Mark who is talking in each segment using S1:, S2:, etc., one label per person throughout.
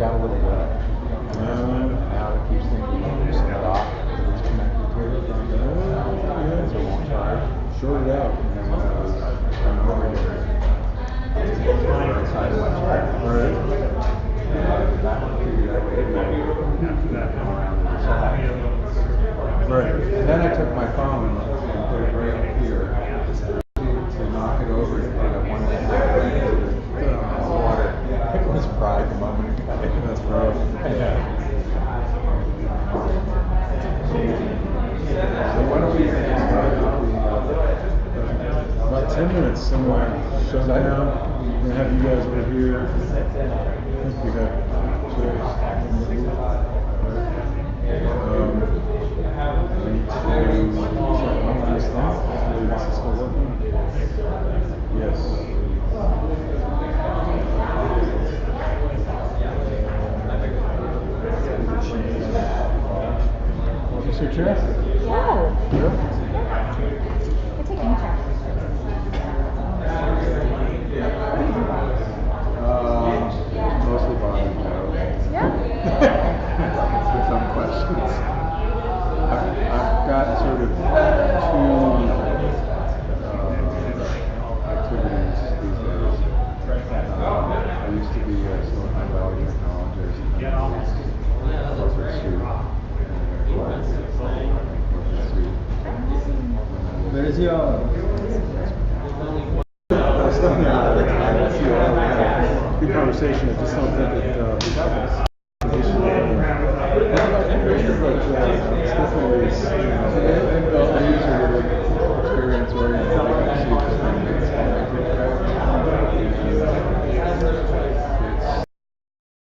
S1: got a little wet. Now it keeps thinking there's a dock that it's connected to. So it won't charge.
S2: Short it out.
S1: And then when I was coming over here, right side of my chair.
S2: Right.
S1: That one figured out way after that come around to the side.
S2: Right.
S1: And then I took my phone and put it right up here to knock it over and put it one that right into the water. It was pride the moment it got in.
S2: That's rough.
S1: Yeah. So what are we thinking
S2: About 10 minutes somewhere. Shut down. We're gonna have you guys over here. I think we have chairs. We need to check one of these things. Hopefully this is still working. Yes. Is this your chair?
S3: Oh.
S2: Yep.
S3: I take any chair.
S1: Mostly body Joe.
S3: Yeah.
S1: With some questions. I've got sort of two activities these days. I used to be a Silicon Valley technologist and then I was corporate suit. Corporate suit.
S2: Where is your... Good conversation. I just don't think it it's definitely
S1: experience oriented. I got to see this thing that's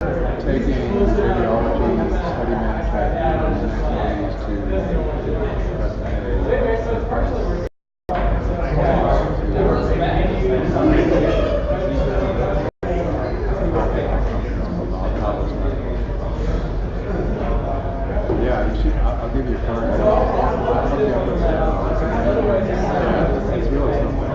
S1: it's taking radiology, study management, and activities to present day. Yeah, you should. I'll give you a card. I'll hook you up with it's really something.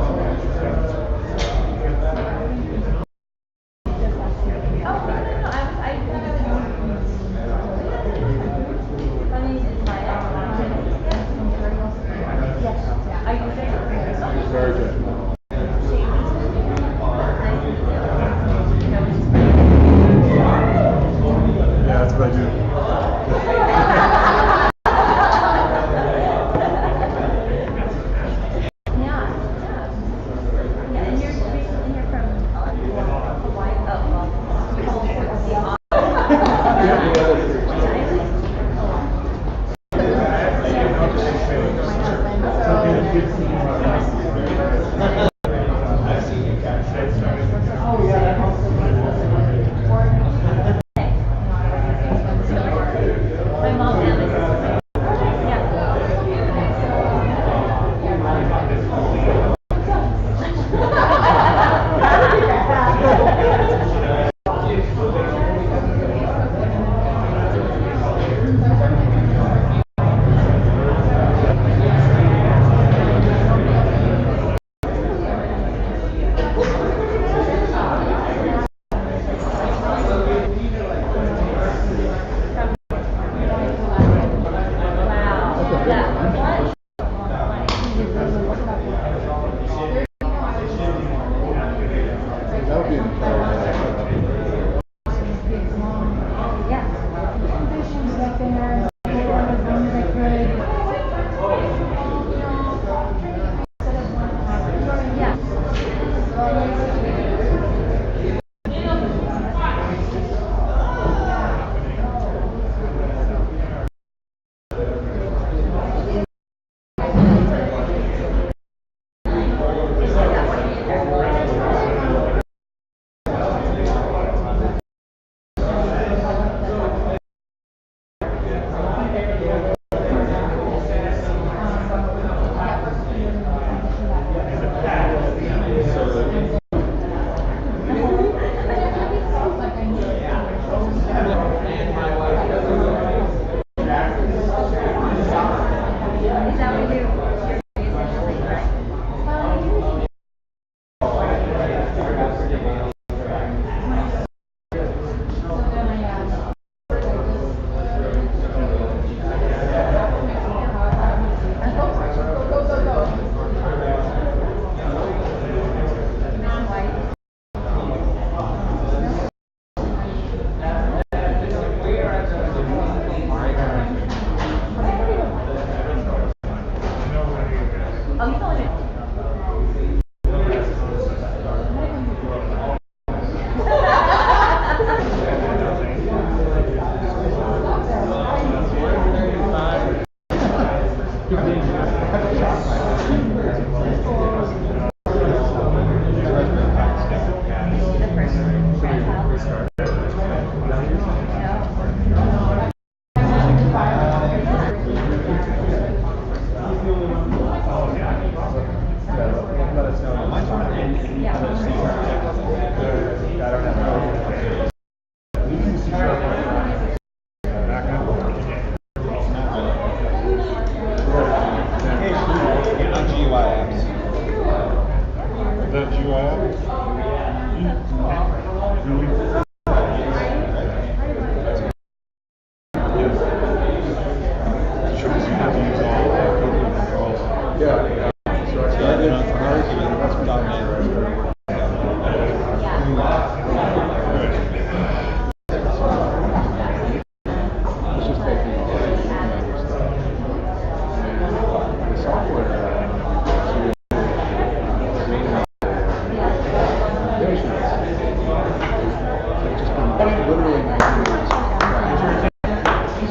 S1: Literally 1980s.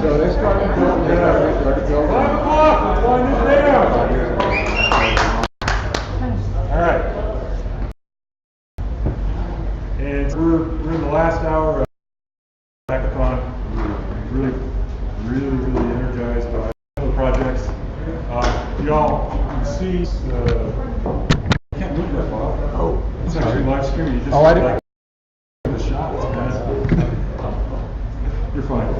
S1: So they started building. They started building.
S2: 5 o'clock. Line is down.
S1: 5 years ago.
S2: All right. And we're in the last hour of hackathon. We're really energized by all the projects. Y'all can see. You can't move that, Bob.
S1: Oh,
S2: It's actually live streaming. You just
S1: Oh, I didn't.
S2: like the shots. You're fine.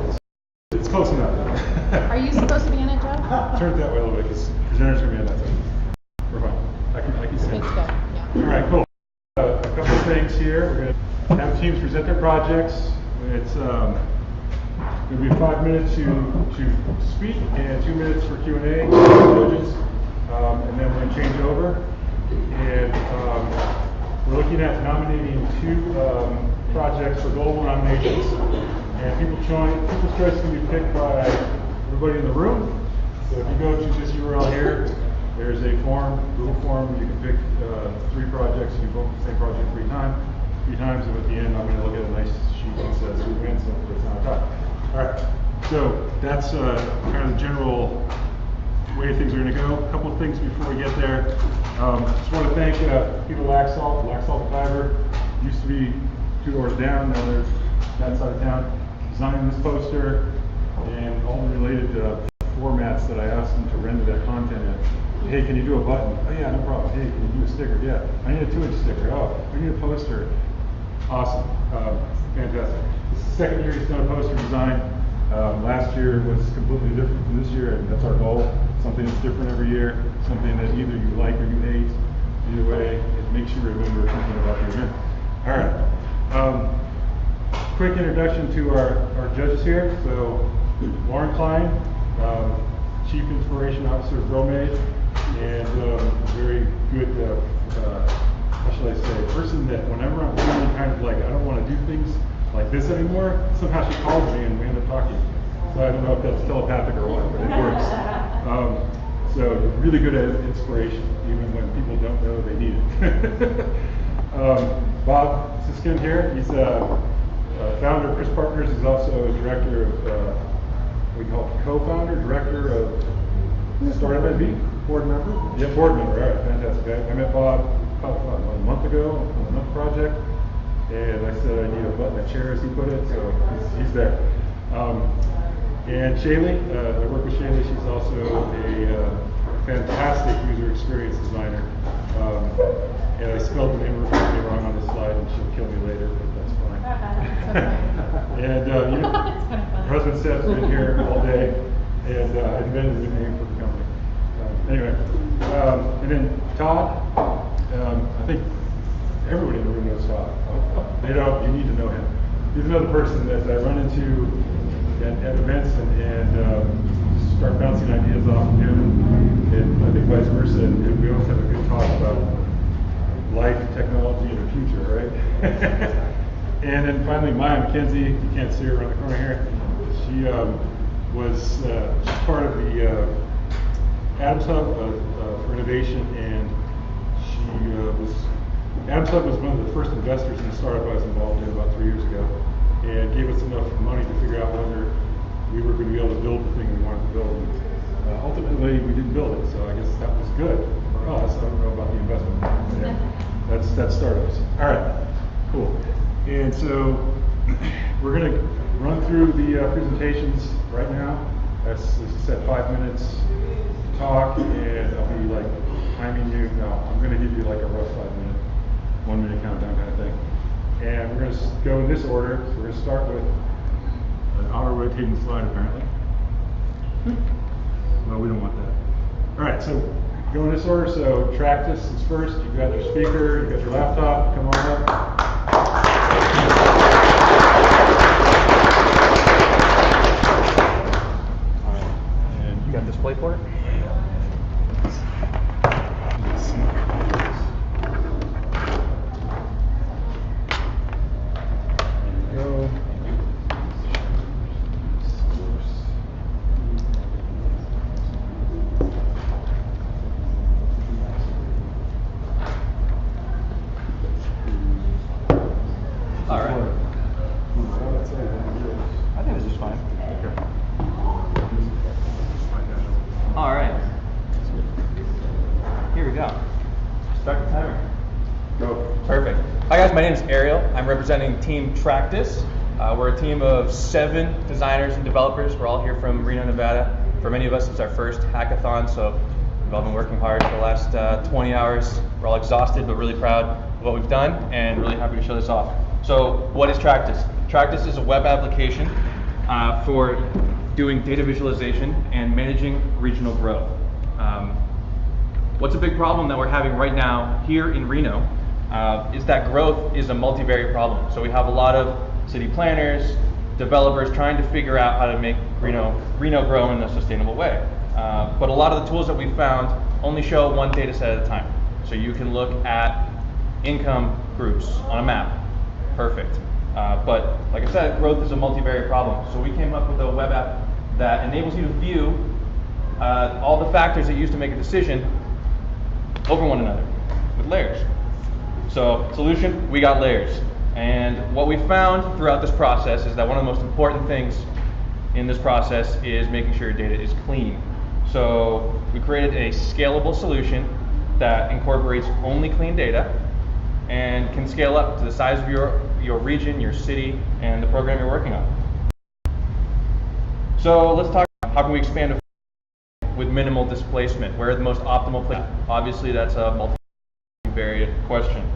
S2: It's close enough.
S3: Are you supposed to be in it, Joe?
S2: Turn it that way a little bit because presenters are going to be on that side. We're fine. I can see.
S3: It's good, yeah.
S2: All right, cool. A couple of things here. We're going to have teams present their projects. It's going to be 5 minutes to speak and 2 minutes for Q&A, judges, and then we're going to change over. And we're looking at nominating 2 projects for global nominations. And people's choice can be picked by everybody in the room. So if you go to this URL here, there's a form, Google form. You can pick 3 projects. You can vote for the same project 3 times. And at the end, I'm going to look at a nice sheet that says who wins and it's not a tie. All right. So that's kind of the general way things are going to go. A couple of things before we get there. Just want to thank Peter Laxalt and Fiber. Used to be 2 doors down. Now they're that side of town. Designing this poster and all the related formats that I asked them to render that content in. Hey, can you do a button? Oh yeah, no problem. Hey, can you do a sticker? Yeah. I need a 2-inch sticker. Oh, we need a poster. Awesome. Fantastic. This is the second year he's done a poster design. Last year was completely different from this year, and that's our goal. Something that's different every year. Something that either you like or you hate. Either way, it makes you remember something about the event. All right. Quick introduction to our judges here. So, Lauren Klein, Chief Inspiration Officer of GrowMade, and very good, how should I say, person that whenever I'm feeling kind of like I don't want to do things like this anymore, somehow she calls me and we end up talking. So I don't know if that's telepathic or what, but it works. So really good at inspiration, even when people don't know they need it. Bob Siskin here, he's founder of Chris Partners. He's also a director of, we call it co-founder, director of Startup NB.
S1: Board member?
S2: Yeah, board member. All right, fantastic. I met Bob about a month ago on another project, and I said I need a button, a chair, as he put it. So he's there. And Shaylee, I work with Shaylee. She's also a fantastic user experience designer. And I spelled the name of her company wrong on the slide, and she'll kill me later, but that's fine. And her husband Seth's been here all day, and I invented a new name for the company. Anyway, and then Todd, I think everybody in the room knows Todd. They don't, you need to know him. He's another person that I run into at events and start bouncing ideas off of him, and I think vice versa, and we always have a good talk about life, technology, and the future, right? And then finally, Maya McKenzie, you can't see her around the corner here. She was she's part of the Adams Hub for Innovation, and Adams Hub was one of the first investors in the startup I was involved in about 3 years ago, and gave us enough money to figure out whether we were going to be able to build the thing we wanted to build. And, ultimately, we didn't build it, so I guess that was good for us. I don't know about the investment. Yeah, that's startups. All right, cool. And so we're going to run through the presentations right now. That's, as I said, 5 minutes to talk, and I'll be like timing you. No, I'm going to give you like a rough 5-minute, 1-minute countdown kind of thing. And we're going to go in this order. So we're going to start with an auto-rotating slide, apparently. Well, we don't want that. All right, so go in this order. So Tractus is first. You've got your speaker, you've got your laptop. Come on up.
S4: All right. And you got display for it?
S2: Go.
S4: All right. my name is Ariel. I'm representing Team Tractus. We're a team of 7 designers and developers. We're all here from Reno, Nevada. For many of us, it's our first hackathon, so we've all been working hard for the last 20 hours. We're all exhausted, but really proud of what we've done and really happy to show this off. So what is Tractus? Tractus is a web application for doing data visualization and managing regional growth. What's a big problem that we're having right now here in Reno is that growth is a multivariate problem. So we have a lot of city planners, developers trying to figure out how to make Reno grow in a sustainable way. But a lot of the tools that we found only show one data set at a time. So you can look at income groups on a map. Perfect. But like I said, growth is a multivariate problem. So we came up with a web app that enables you to view all the factors that you use to make a decision over one another with layers. So solution, we got layers. And what we found throughout this process is that one of the most important things in this process is making sure your data is clean. So we created a scalable solution that incorporates only clean data and can scale up to the size of your region, your city, and the program you're working on. So let's talk about how can we expand with minimal displacement. Where are the most optimal places? Obviously, that's a multivariate question.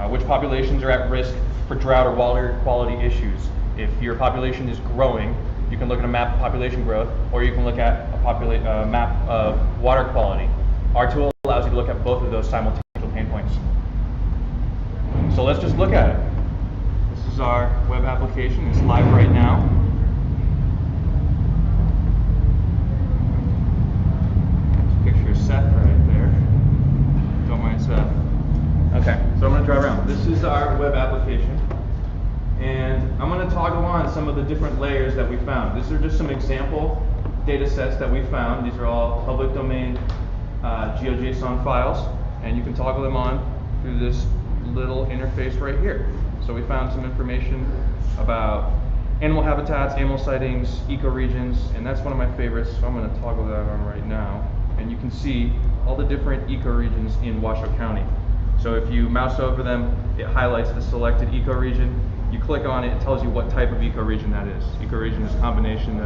S4: Which populations are at risk for drought or water quality issues? If your population is growing, you can look at a map of population growth, or you can look at a map of water quality. Our tool allows you to look at both of those simultaneous pain points. So let's just look at it. This is our web application. It's live right now. Picture of Seth right there. Don't mind Seth. Okay, so I'm going to drive around. This is our web application. And I'm going to toggle on some of the different layers that we found. These are just some example data sets that we found. These are all public domain GeoJSON files. And you can toggle them on through this little interface right here. So we found some information about animal habitats, animal sightings, ecoregions, and that's one of my favorites, so I'm going to toggle that on right now. And you can see all the different ecoregions in Washoe County. So if you mouse over them, it highlights the selected ecoregion. You click on it, it tells you what type of ecoregion that is. Ecoregion is a combination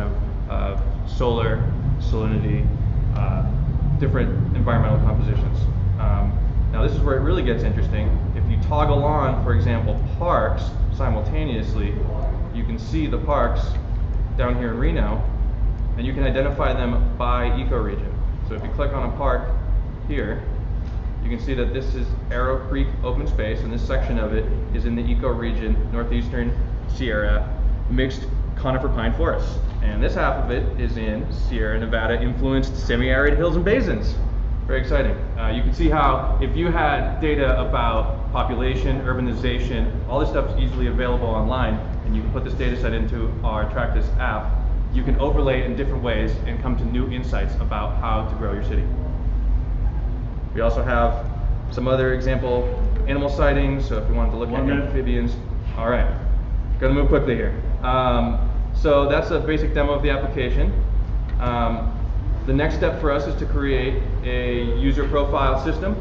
S4: of solar, salinity, different environmental compositions. Now this is where it really gets interesting. If you toggle on, for example, parks simultaneously, you can see the parks down here in Reno, and you can identify them by ecoregion. So if you click on a park here, you can see that this is Arrow Creek open space, and this section of it is in the ecoregion Northeastern Sierra mixed conifer pine forests. And this half of it is in Sierra Nevada influenced semi-arid hills and basins. Very exciting. You can see how if you had data about population, urbanization, all this stuff is easily available online, and you can put this data set into our Tractus app, you can overlay it in different ways and come to new insights about how to grow your city. We also have some other example animal sightings, so if you wanted to look at amphibians. All right, gotta move quickly here. So that's a basic demo of the application. The next step for us is to create a user profile system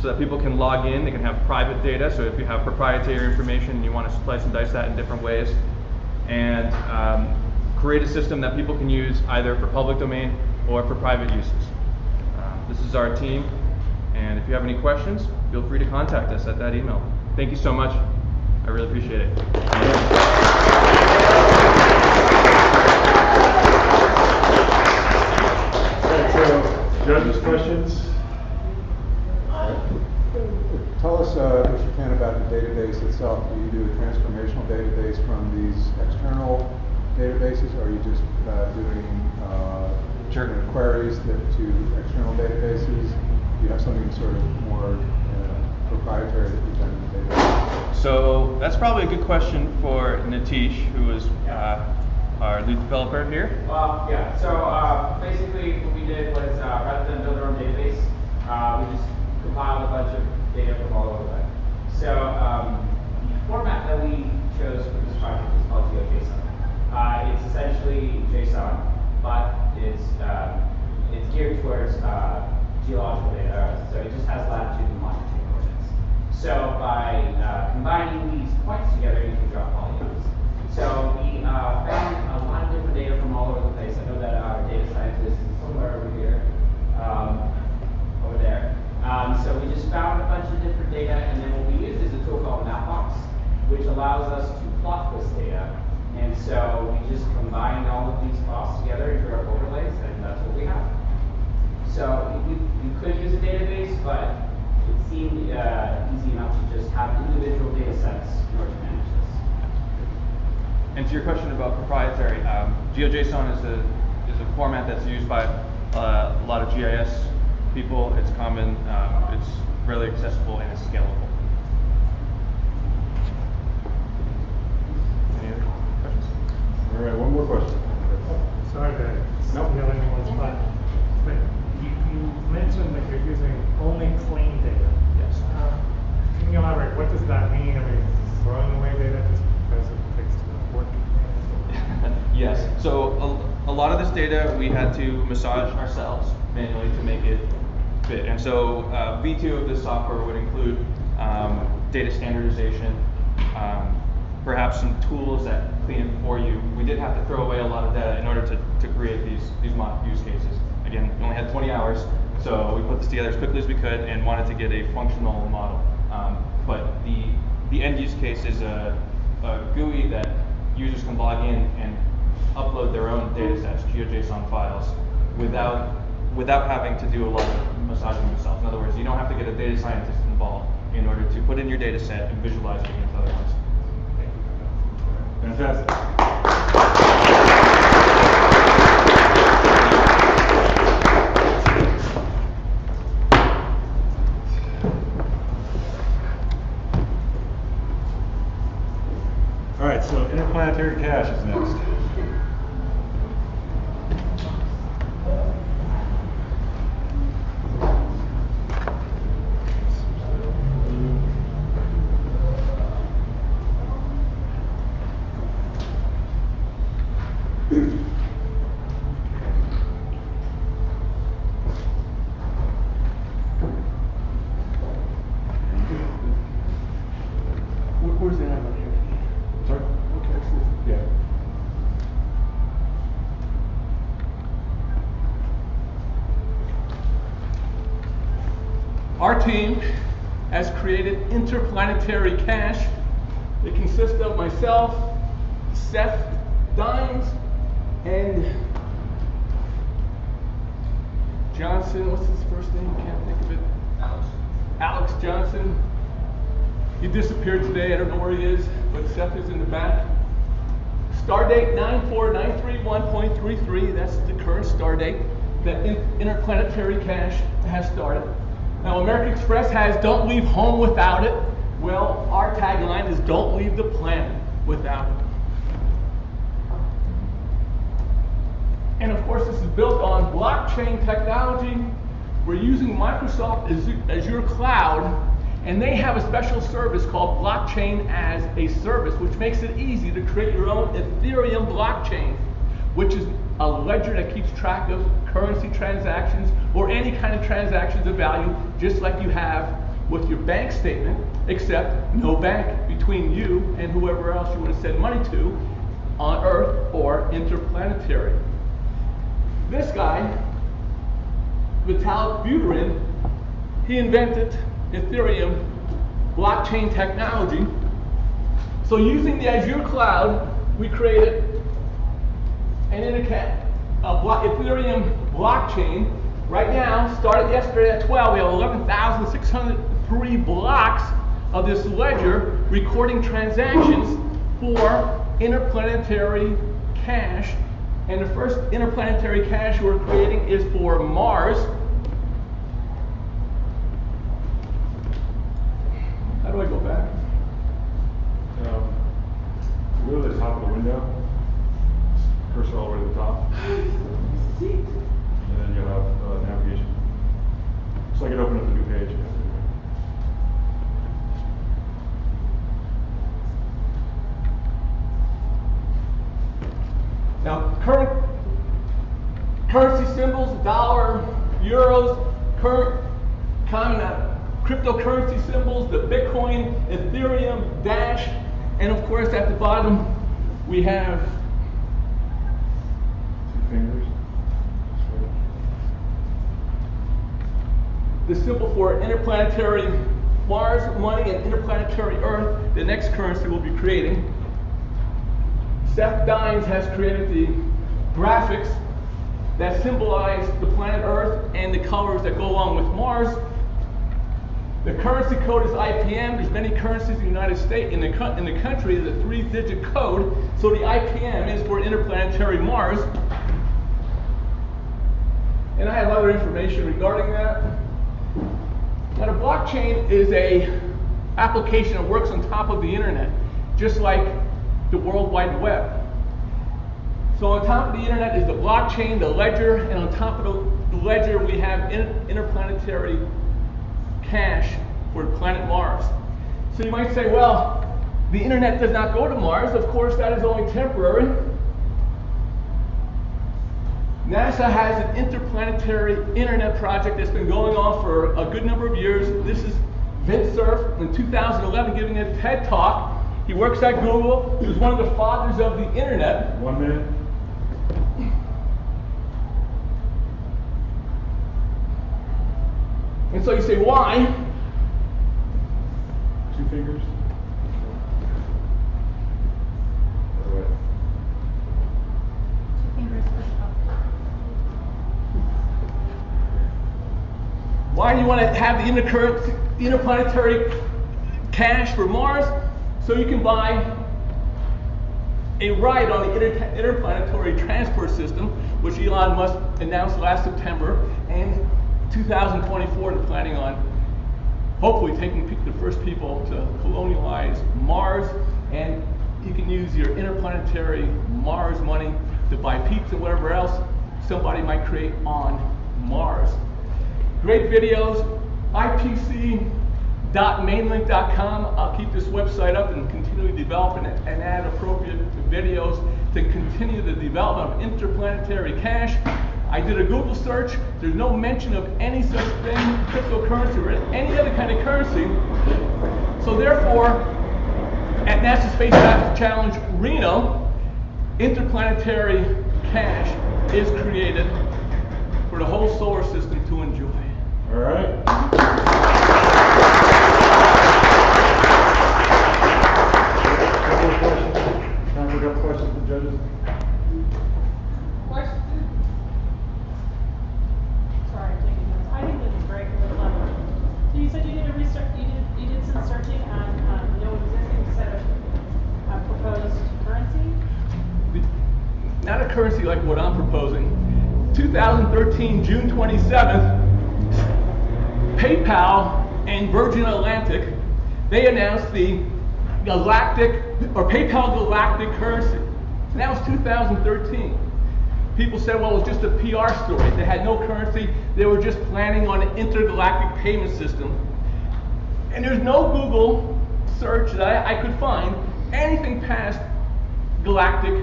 S4: so that people can log in, they can have private data, so if you have proprietary information and you want to slice and dice that in different ways, and create a system that people can use either for public domain or for private uses. This is our team, and if you have any questions, feel free to contact us at that email. Thank you so much. I really appreciate it.
S2: Judges, questions?
S1: Tell us, if you can, about the database itself. Do you do a transformational database from these external databases, or are you just doing queries to external databases? Do you have something sort of more proprietary that you've done in the database?
S4: So that's probably a good question for Nitish, who is our lead developer here.
S5: Yeah, so basically what we did was rather than build our own database, we just compiled a bunch of data from all over the web. So the format that we chose for this project is called GeoJSON. It's essentially JSON, but it's geared towards geological data, so it just has latitude and longitude coordinates. So by combining these points together, you can draw polygons. So we found a lot of different data from all over the place. I know that our data scientist is somewhere over here, over there. So we just found a bunch of different data, and then what we used is a tool called Mapbox, which allows us to plot this data. And so we just combined all of these files together into our overlays, and that's what we have. So you could use a database, but it seemed easy enough to just have individual data sets in order to manage this.
S4: And to your question about proprietary, GeoJSON is a format that's used by a lot of GIS people. It's common, it's really accessible, and it's scalable. Any other questions?
S2: All right, one more question.
S6: Sorry to steal anyone's spot, but you mentioned that you're using only clean data.
S4: Yes.
S6: Can you elaborate? What does that mean? I mean, throwing away data just because it takes too much work?
S4: Yes. So a lot of this data we had to massage ourselves manually to make it fit. And so V2 of this software would include data standardization, perhaps some tools that clean it for you. We did have to throw away a lot of data in order to create these mock use cases. Again, we only had 20 hours, so we put this together as quickly as we could and wanted to get a functional model. But the end use case is a GUI that users can log in and upload their own data sets, GeoJSON files, without having to do a lot of massaging themselves. In other words, you don't have to get a data scientist involved in order to put in your data set and visualize it against other ones.
S2: Fantastic. All right, so interplanetary cache is next.
S4: Where's the one here?
S2: Sorry? Yeah.
S7: Our team has created interplanetary cache. It consists of myself, Seth Dines, and Johnson. What's his first name? Can't think of it. Alex Johnson. He disappeared today. I don't know where he is, but Seth is in the back. Stardate 94931.33. That's the current stardate that interplanetary cache has started. Now, American Express has "Don't leave home without it." Well, our tagline is "Don't leave the planet without it." And of course, this is built on blockchain technology. We're using Microsoft Azure Cloud, and they have a special service called Blockchain as a Service, which makes it easy to create your own Ethereum blockchain, which is a ledger that keeps track of currency transactions or any kind of transactions of value, just like you have with your bank statement, except no bank between you and whoever else you want to send money to on Earth or interplanetary. This guy, Vitalik Buterin, he invented Ethereum blockchain technology. So using the Azure cloud, we created an Ethereum blockchain. Right now, started yesterday at 12, we have 11,603 blocks of this ledger recording transactions for interplanetary cache. And the first interplanetary cache we're creating is for Mars. How do I go back?
S2: Go to the top of the window, cursor all the way to the top, and then you'll have navigation. It's like it opened up a new page.
S7: Now, currency symbols, dollar, euros, current common cryptocurrency symbols, the Bitcoin, Ethereum, Dash, and of course at the bottom we have
S2: Two fingers.
S7: the symbol for interplanetary Mars, money, and interplanetary Earth, the next currency we'll be creating. Seth Dines has created the graphics that symbolize the planet Earth and the colors that go along with Mars. The currency code is IPM. There's many currencies in the United States. In the country, there's a 3-digit code. So the IPM is for interplanetary Mars. And I have other information regarding that. Now, the blockchain is a application that works on top of the internet, just like the World Wide Web. So on top of the internet is the blockchain, the ledger, and on top of the ledger we have interplanetary cash for planet Mars. So you might say, well, the internet does not go to Mars. Of course, that is only temporary. NASA has an interplanetary internet project that's been going on for a good number of years. This is Vint Cerf in 2011 giving a TED Talk. He works at Google. He was one of the fathers of the internet.
S2: 1 minute.
S7: And so you say, why?
S2: Two fingers. Other way.
S3: Fingers pushed up.
S7: Why do you want to have the interplanetary cash for Mars? So you can buy a ride on the interplanetary transport system, which Elon Musk announced last September, and 2024 they're planning on hopefully taking the first people to colonialize Mars, and you can use your interplanetary Mars money to buy pizza, whatever else somebody might create on Mars. Great videos, ipc.mainlink.com. I'll keep this website up and continually develop and add appropriate videos to continue the development of interplanetary cash. I did a Google search. There's no mention of any such thing, cryptocurrency or any other kind of currency. So therefore, at NASA Space Challenge Reno, interplanetary cash is created for the whole solar system to enjoy.
S2: All right. Couple of questions. Time for a couple questions from judges.
S3: Question? Sorry, I'm taking notes. I think this is great for the level. So you said you did a research, you did some searching on no existing set of proposed currency?
S7: Not a currency like what I'm proposing. 2013, June 27th, PayPal and Virgin Atlantic, they announced the galactic, or PayPal galactic currency. And that was 2013. People said, well, it was just a PR story. They had no currency. They were just planning on an intergalactic payment system. And there's no Google search that I could find anything past galactic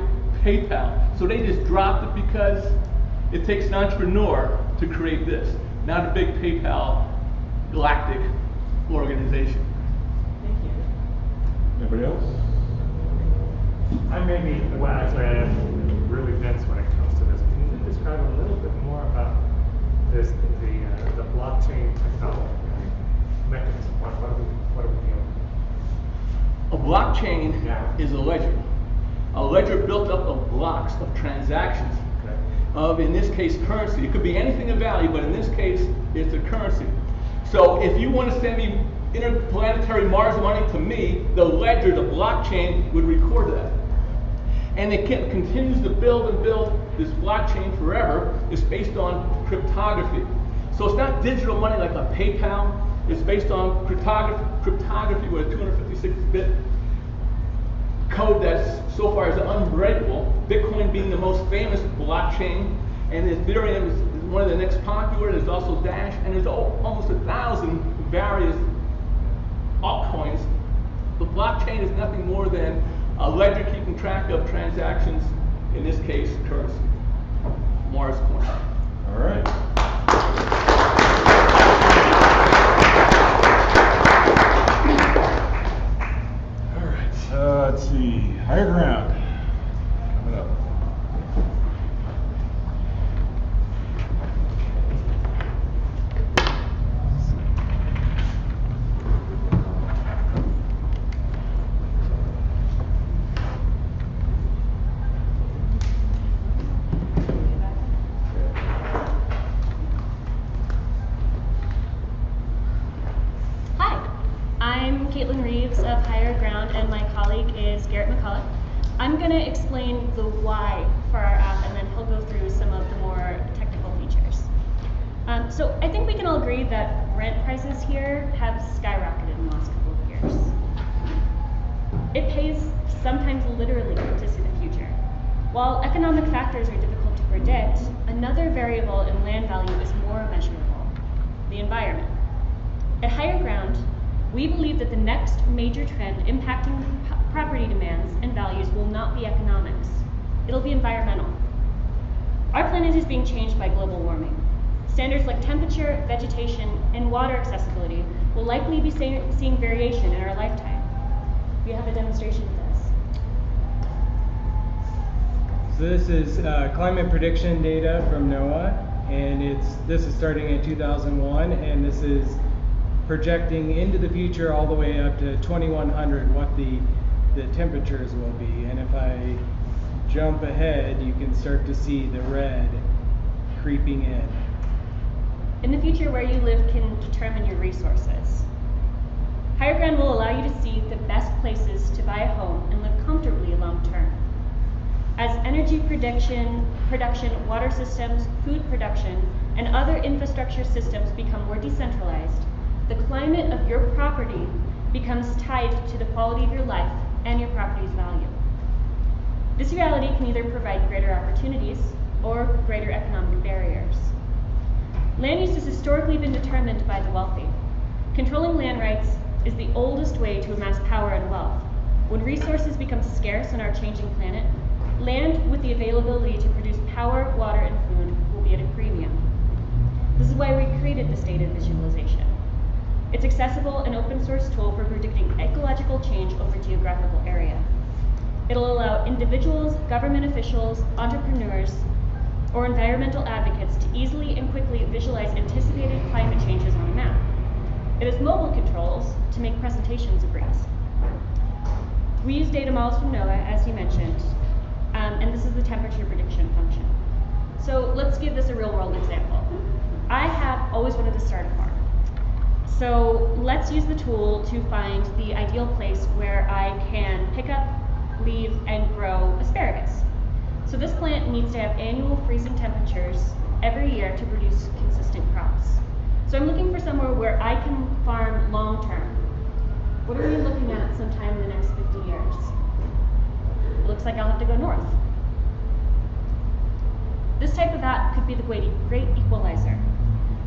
S7: PayPal. So they just dropped it because it takes an entrepreneur to create this, not a big PayPal galactic organization.
S3: Thank you.
S2: Anybody else?
S6: I may be, well, actually, I am really dense when it comes to this. Can you describe a little bit more about this, the blockchain technology mechanism? What are we dealing with?
S7: A blockchain
S6: Yeah.
S7: is a ledger. A ledger built up of blocks of transactions
S6: Okay.
S7: of, in this case, currency. It could be anything of value, but in this case, it's a currency. So if you want to send me interplanetary Mars money to me, the ledger, the blockchain, would record that. And it continues to build and build this blockchain forever. It's based on cryptography. So it's not digital money like a PayPal. It's based on cryptography with a 256-bit code that's so far is unbreakable. Bitcoin being the most famous blockchain, and Ethereum is one of the next popular. There's also Dash, and there's almost 1,000 various altcoins. The blockchain is nothing more than a ledger keeping track of transactions, in this case, currency. Mars coin.
S2: All right. Higher ground. Coming up.
S8: I'm Caitlin Reeves of Higher Ground, and my colleague is Garrett McCullough. I'm going to explain the why for our app, and then he'll go through some of the more technical features. So I think we can all agree that rent prices here have skyrocketed in the last couple of years. It pays sometimes literally to see the future. While economic factors are difficult to predict, another variable in land value is more measurable: the environment. At Higher Ground, we believe that the next major trend impacting property demands and values will not be economics. It'll be environmental. Our planet is being changed by global warming. Standards like temperature, vegetation, and water accessibility will likely be seeing variation in our lifetime. We have a demonstration of this.
S9: So this is climate prediction data from NOAA, and this is starting in 2001, and this is projecting into the future all the way up to 2100 what the temperatures will be. And if I jump ahead, you can start to see the red creeping in.
S8: In the future, where you live can determine your resources. Higher Ground will allow you to see the best places to buy a home and live comfortably long term. As energy production, water systems, food production, and other infrastructure systems become more decentralized, the climate of your property becomes tied to the quality of your life and your property's value. This reality can either provide greater opportunities or greater economic barriers. Land use has historically been determined by the wealthy. Controlling land rights is the oldest way to amass power and wealth. When resources become scarce on our changing planet, land with the availability to produce power, water, and food will be at a premium. This is why we created this data visualization. It's accessible and open source tool for predicting ecological change over geographical area. It'll allow individuals, government officials, entrepreneurs, or environmental advocates to easily and quickly visualize anticipated climate changes on a map. It has mobile controls to make presentations a breeze. We use data models from NOAA, as you mentioned, and this is the temperature prediction function. So let's give this a real world example. I have always wanted to start a farm. So let's use the tool to find the ideal place where I can pick up, leave, and grow asparagus. So this plant needs to have annual freezing temperatures every year to produce consistent crops. So I'm looking for somewhere where I can farm long term. What are we looking at sometime in the next 50 years? It looks like I'll have to go north. This type of app could be the great equalizer.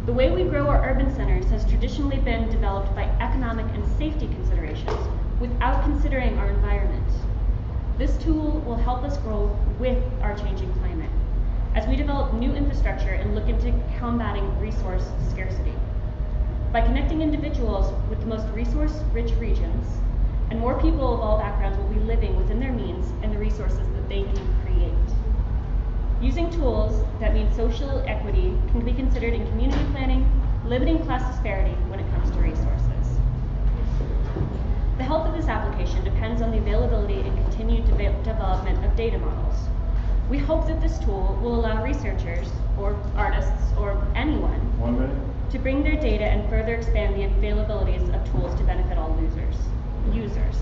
S8: The way we grow our urban centers has traditionally been developed by economic and safety considerations without considering our environment. This tool will help us grow with our changing climate as we develop new infrastructure and look into combating resource scarcity. By connecting individuals with the most resource-rich regions, and more people of all backgrounds will be living within their means and the resources that they can create. Using tools that mean social equity can be considered in community planning, limiting class disparity when it comes to resources. The health of this application depends on the availability and continued development of data models. We hope that this tool will allow researchers, or artists, or anyone,
S2: 1 minute.
S8: to bring their data and further expand the availabilities of tools to benefit all users.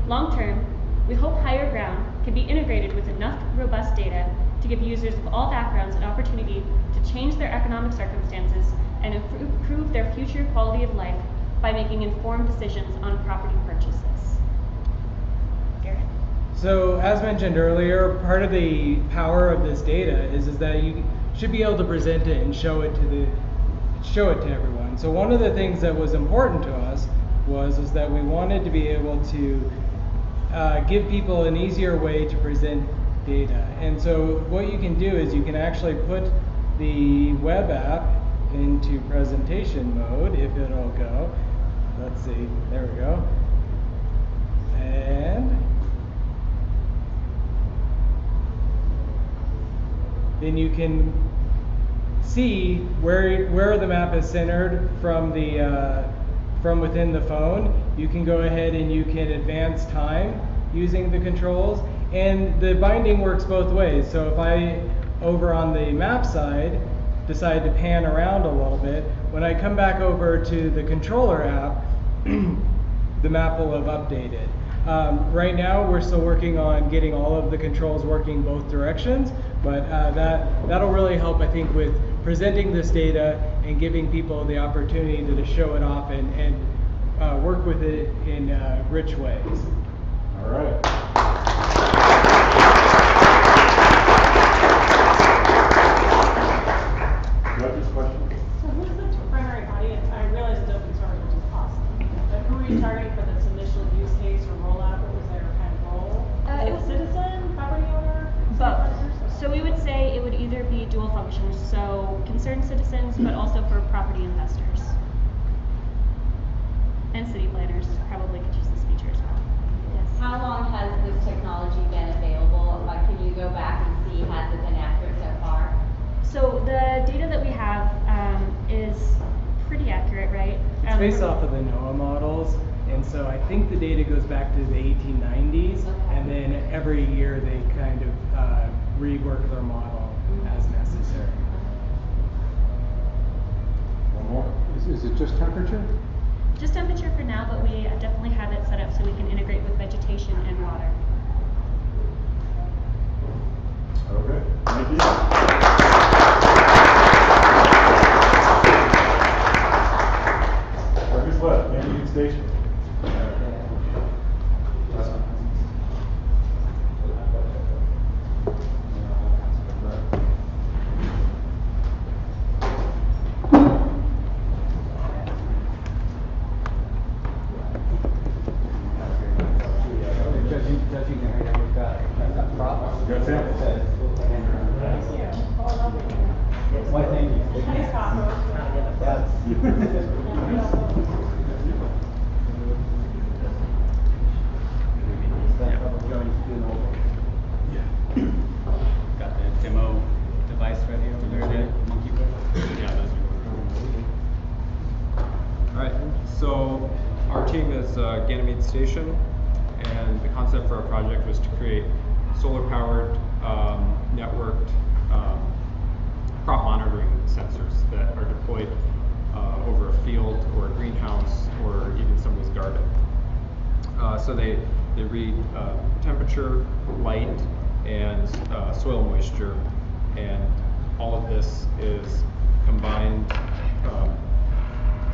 S8: Long term, we hope Higher Ground can be integrated with enough robust data to give users of all backgrounds an opportunity to change their economic circumstances and improve their future quality of life by making informed decisions on property purchases. Garrett?
S9: So as mentioned earlier, part of the power of this data is that you should be able to present it and show it to everyone. So one of the things that was important to us was that we wanted to be able to give people an easier way to present data. And so what you can do is you can actually put the web app into presentation mode, if it'll go. Let's see, there we go. And then you can see where the map is centered from within the phone. You can go ahead and you can advance time using the controls, and the binding works both ways. So if I, over on the map side, decide to pan around a little bit, when I come back over to the controller app, the map will have updated. Right now, we're still working on getting all of the controls working both directions, but that'll really help, I think, with presenting this data and giving people the opportunity to show it off and work with it in rich ways.
S2: All right. Judge's question?
S3: So who's the primary audience? I realize it's open source, which is awesome. But who are you targeting for this initial use case or rollout? What was their kind of role?
S8: It was
S3: Citizen, property owner?
S8: both.
S3: Partners?
S8: So we would say it would either be dual functions, so concerned citizens, but also for property investors. And city planners probably could use this feature as well. Yes.
S10: How long has this technology been available? Like, can you go back and see, has it been accurate so far?
S8: So the data that we have is pretty accurate, right?
S9: It's based off of the NOAA models, and so I think the data goes back to the 1890s, and then every year they kind of rework their model as necessary.
S2: One more.
S1: Is it just temperature?
S8: Just temperature for now, but we definitely have it set up so we can integrate with vegetation and water.
S2: Okay, thank you. Who's left? Union Station. That's it.
S1: Why, thank you.
S3: Nice
S11: Got the demo device ready over there, the monkey board? Yeah, those are.
S4: Alright, so our team is Ganymede Station, and the concept for our project was to create solar-powered, networked crop monitoring sensors that are deployed over a field or a greenhouse or even somebody's garden. So they read temperature, light, and soil moisture, and all of this is combined,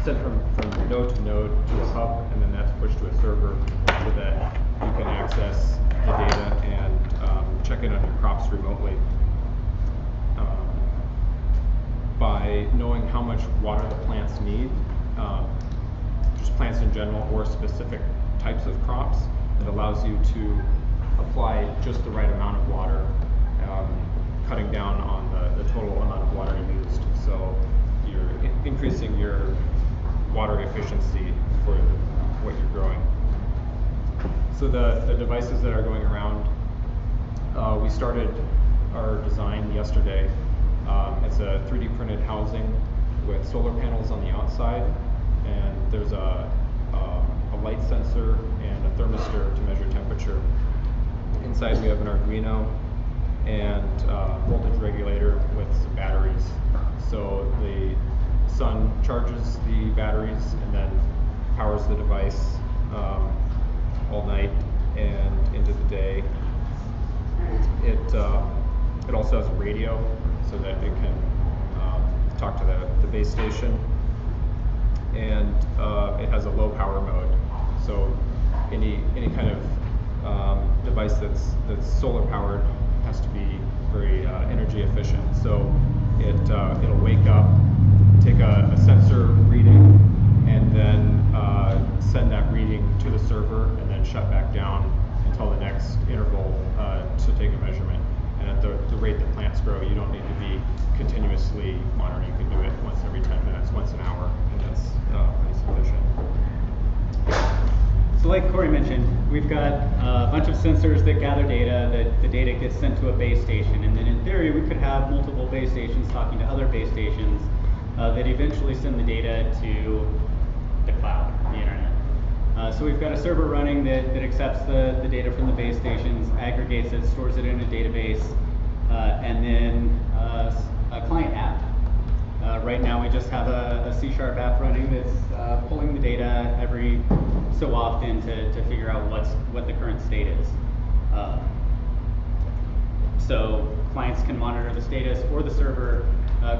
S4: sent from node to node to a hub, and then that's pushed to a server so that you can access the data and check in on your crops remotely. By knowing how much water the plants need, just plants in general or specific types of crops, it allows you to apply just the right amount of water, cutting down on the total amount of water used. So you're increasing your water efficiency for what you're growing. So the devices that are going around, we started our design yesterday. It's a 3D printed housing with solar panels on the outside, and there's a light sensor and a thermistor to measure temperature. Inside we have an Reno and voltage regulator with some batteries. So the sun charges the batteries and then powers the device all night and into the day. It also has a radio so that it can talk to the base station, and it has a low power mode. So any kind of device that's solar powered has to be very energy efficient. So it'll wake up, take a sensor reading, and then send that reading to the server, and then shut back down until the next interval to take a measurement. And at the rate that plants grow, you don't need to be continuously monitoring. You can do it once every 10 minutes, once an hour, and that's pretty sufficient.
S11: So like Corey mentioned, we've got a bunch of sensors that gather data, that the data gets sent to a base station, and then in theory we could have multiple base stations talking to other base stations that eventually send the data to the cloud, the internet. So we've got a server running that accepts the data from the base stations, aggregates it, stores it in a database, and then a client app. Right now we just have a C# app running that's pulling the data every so often to figure out what the current state is. So clients can monitor the status, or the server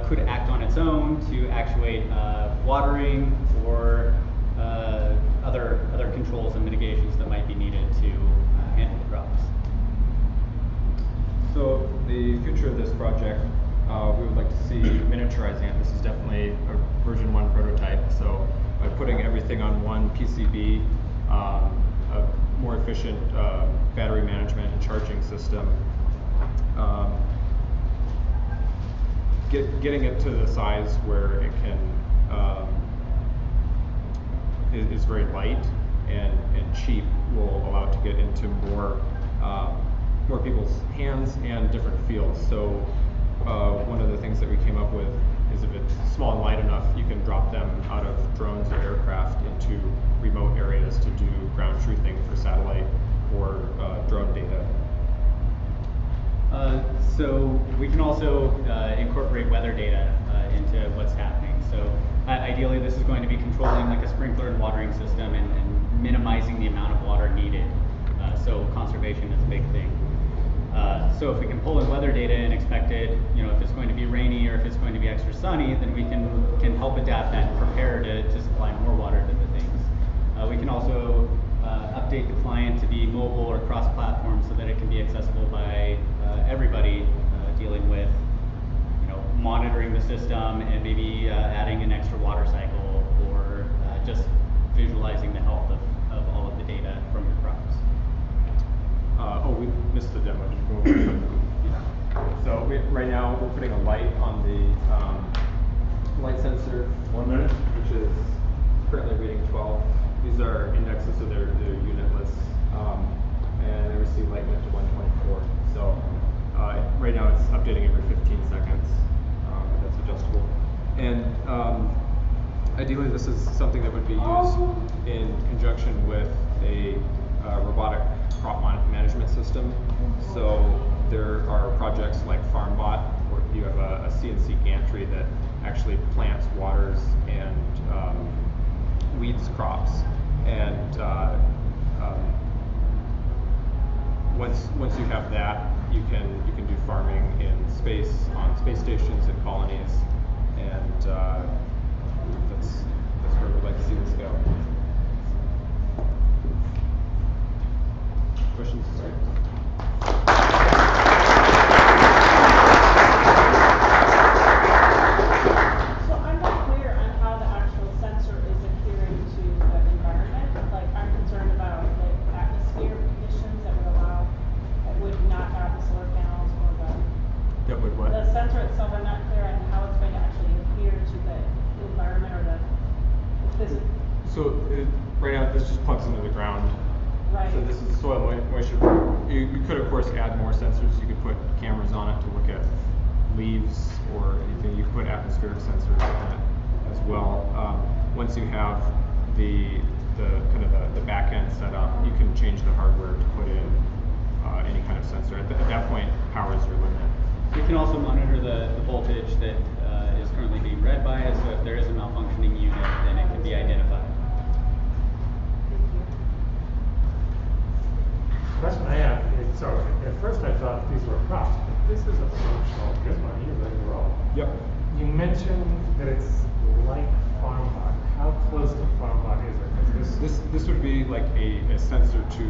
S11: could act on its own to actuate watering or other controls and mitigations that might be needed to handle the crops.
S4: So the future of this project, we would like to see miniaturizing it. This is definitely a version 1 prototype. So by putting everything on one PCB, a more efficient battery management and charging system, getting it to the size where it can is very light and cheap will allow it to get into more people's hands and different fields. So one of the things that we came up with is if it's small and light enough, you can drop them out of drones or aircraft into remote areas to do ground truthing for satellite or drone data.
S11: So we can also incorporate weather data into what's happening. So ideally this is going to be controlling like a sprinkler and watering system and minimizing the amount of water needed. So conservation is a big thing. So if we can pull in weather data and expect it, if it's going to be rainy or if it's going to be extra sunny, then we can help adapt that and prepare to supply more water to the things. We can also update the client to be mobile or cross-platform so that it can be accessible by everybody dealing with monitoring the system and maybe adding an extra water cycle or just visualizing the health of all of the data from your crops.
S4: We missed the demo. So right now we're putting a light on the light sensor, 1 minute, which is currently reading 12. These are indexes, so they're unitless, and they receive light width to 124. So right now it's updating every 15 seconds. That's adjustable. And ideally this is something that would be used in conjunction with a robotic crop management system. So there are projects like FarmBot, where you have a CNC gantry that actually plants, waters, and weeds crops. And once you have that, you can do farming in space, on space stations and colonies, and that's where we'd like to see this go. Questions?
S3: So I'm not clear on how the actual sensor is adhering to the environment. Like, I'm concerned about like atmosphere conditions that would not have the solar panels or
S4: That would what?
S3: the sensor itself. I'm not clear on how it's going to actually adhere to the environment or the physics.
S4: So right now this just plugs into the ground.
S3: Right.
S4: So this is soil moisture. You could of course add more sensors. You could put cameras on it to look at leaves or anything. You could put atmospheric sensors on it as well. Once you have the back end set up, you can change the hardware to put in any kind of sensor. At that point, power is your limit.
S11: We can also monitor the voltage that is currently being read by it, so if there is a malfunctioning unit, then it can be identified.
S6: Question I have is, so at first I thought these were props, but this is a functional good one. You're ready to roll.
S4: Yep.
S6: You mentioned that it's like FarmBot. How close to FarmBot is it?
S4: This would be like a sensor to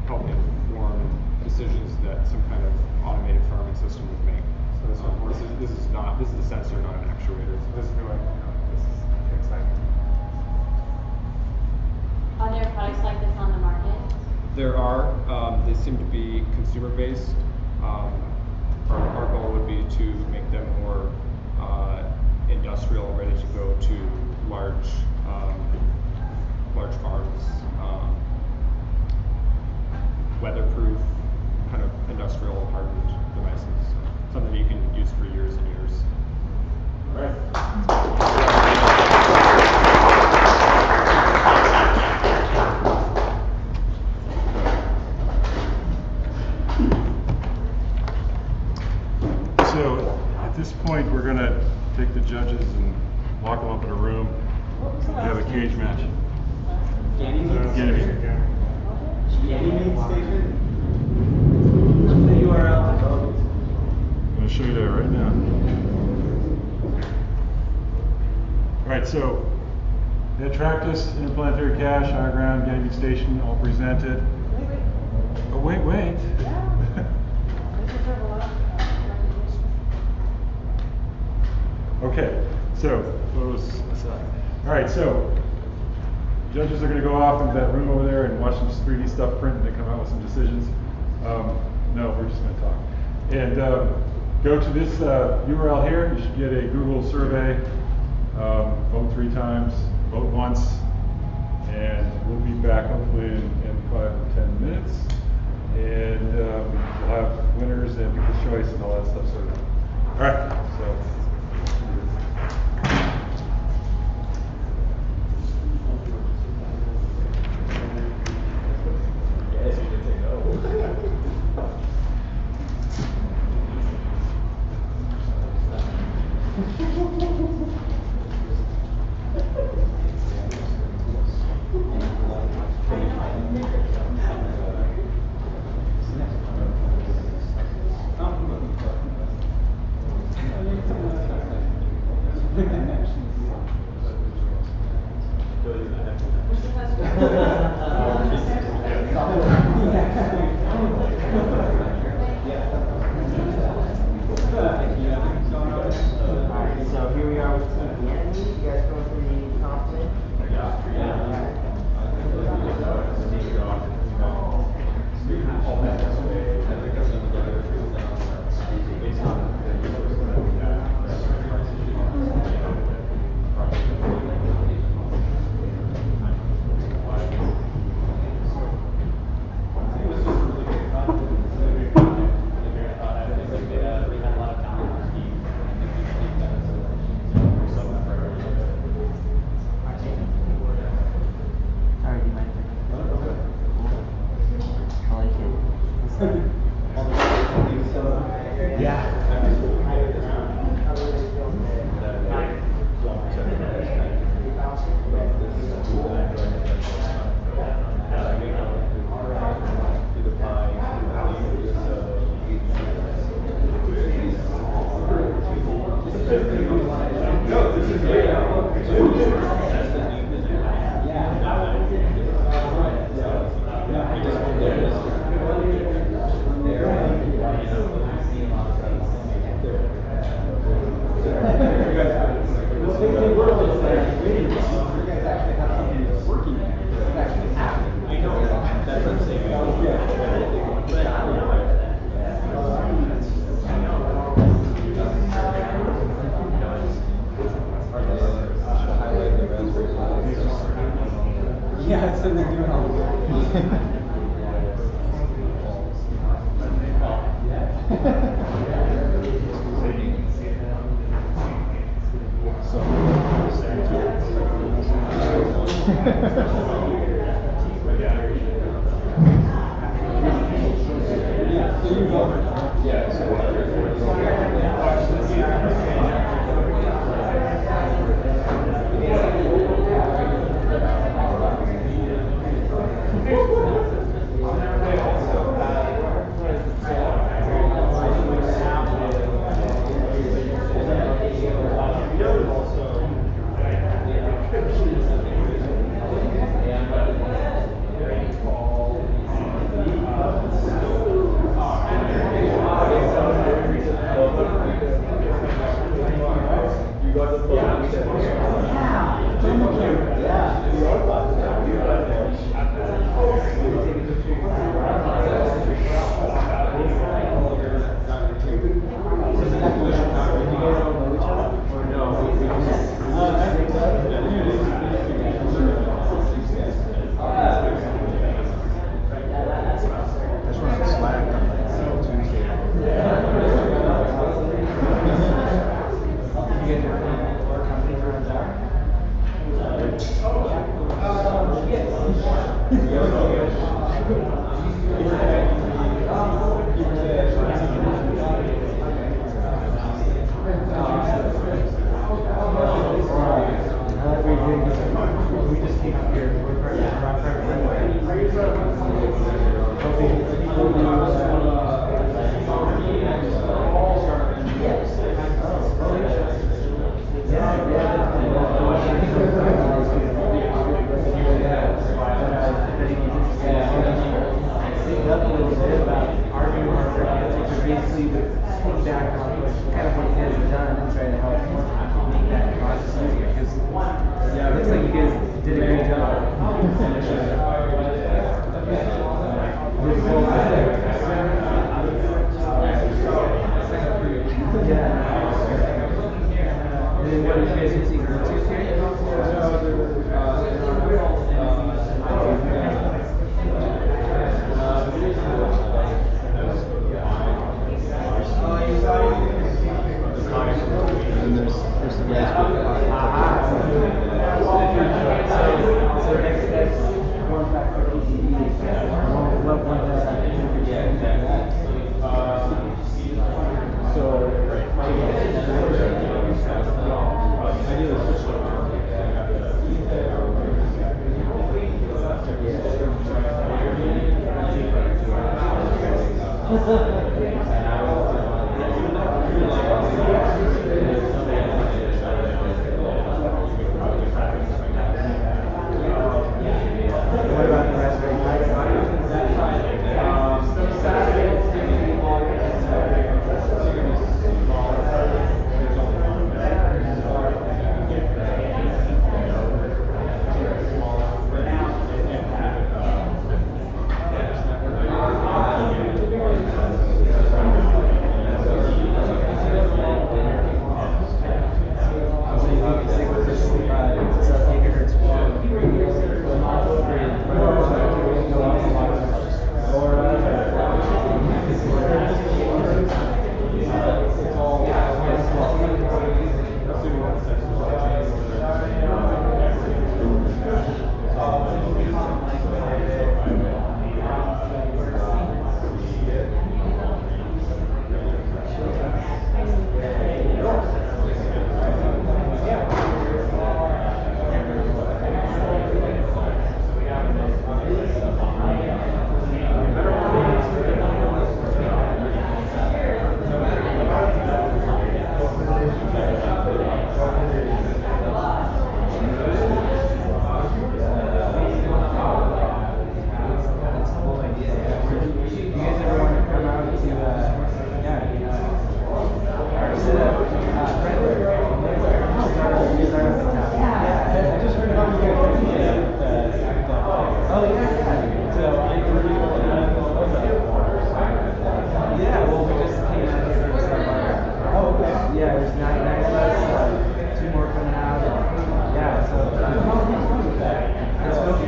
S4: help inform decisions that some kind of automated farming system would make.
S6: So
S4: this is a sensor, not an actuator.
S6: This is really, this is exciting.
S10: Are there products like this on the market?
S4: There are. They seem to be consumer-based. Our goal would be to make them more industrial, ready to go to large farms, weatherproof, kind of industrial hardened
S2: something you can use for years and years. All right. So at this point, we're going to take the judges and lock them up in a room. We have a cage match. Ganymede.
S1: Ganymede Station? What's the URL?
S2: I'm going to show you that right now. All right, so the Attractus, interplanetary cache, higher ground, Ganymede Station, all presented. Oh, wait. Okay, so photos aside. All right, so judges are going to go off into that room over there and watch some 3D stuff print and then come out with some decisions. No, we're just going to talk. And go to this URL here. You should get a Google survey. Vote 3 times, vote once, and we'll be back hopefully in 5 or 10 minutes. And we'll have winners and people's choice and all that stuff sorted out. All right, so.
S1: So here we are with Team Ganymede. You guys going through the compliment? Yeah, it's in the new
S12: feedback on kind of what you guys have done and try to help make that process easier. Because yeah, it looks like you guys did a great job. And then what are you guys using? Bluetooth here?
S1: And there's the Raspberry Pi.
S12: So next step, form factor PCB. What would What about the Raspberry Pi? Yeah, there's 99 of us, 2 more coming out. Yeah, so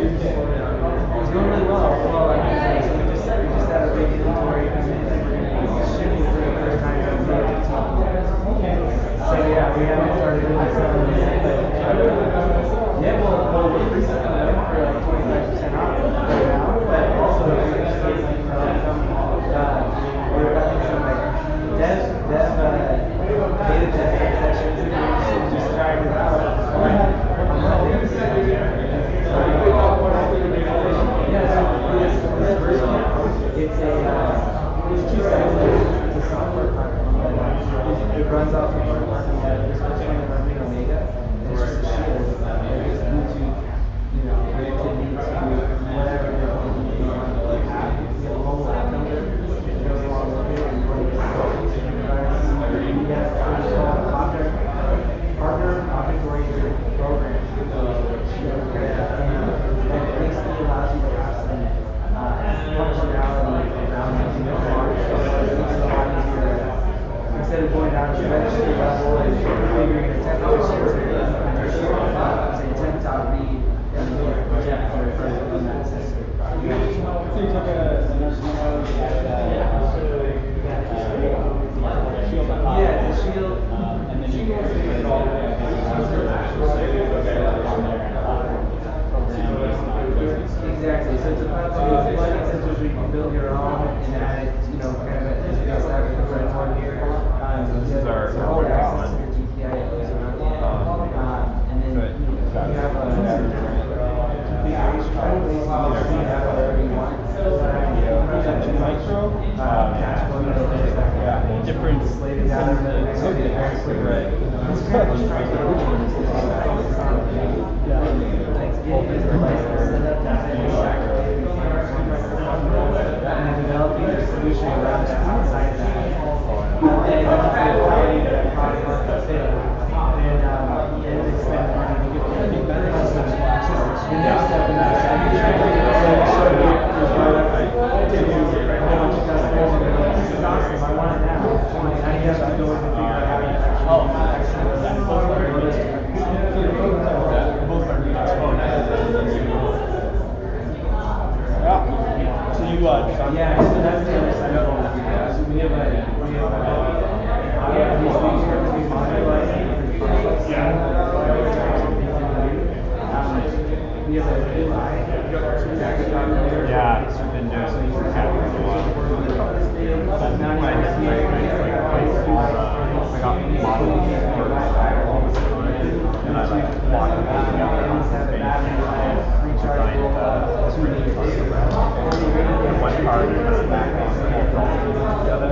S12: it's going really well. Well, so we just had a big inventory come in and we're going to be shipping for the first time from the 15th. So yeah, we haven't started really selling it yet, but yeah, well, we're pre-selling them for like 25% off right now, but also we're just getting we're having some like dev beta testing sessions and we're just trying it out on Mondays. Yeah, so this first one, it's two-sided. It's a software platform that it runs off of our parking lot. This first one is running Omega. It's just a shield. It's Bluetooth, connected into whatever you want to have. You have a mobile app number. It goes along with it. You want to partner-oriented program that basically allows you to have some functionality around using the car. So it makes it a lot easier instead of going down to the registry level and figuring the temperature sensor is say temps out read and then project for in that sensor.
S1: So you took a shield
S12: Yeah, the shield.
S1: and then you it all
S12: Exactly. So it's a platform with plugin sensors where you can build your own and add it, kind of as you guys have with the red one here.
S1: This is our
S12: whole access to your GPI that goes around the end. And then you have a configuration tray where you can have whatever you want.
S1: Micro, different
S12: slated down in the next
S1: right.
S12: It's kind of striking. Which one is this? Thanksgiving is the license set up data and developing a solution around that outside of that. these things are going to be modularized and we have a package on there.
S1: Yeah, it's been doing some happening for a while. I got models for and I like block them all together on the page. One card and the back on the other.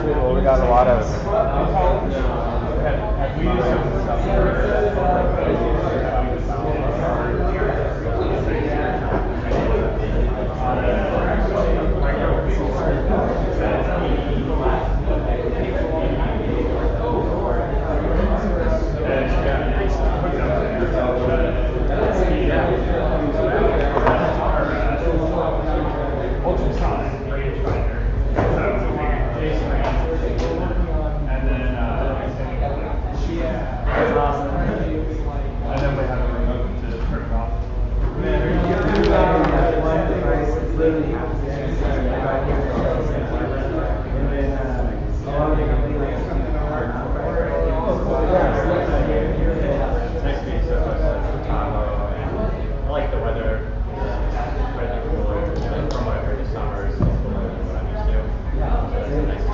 S1: Well, we got a lot of
S12: really happens to see right here. And then a lot of the company like
S11: It's nice to be so close to Tahoe, and I like the weather. It's pretty cooler. From what I've heard this summer, it's cooler than what I'm used to. So it's nice to be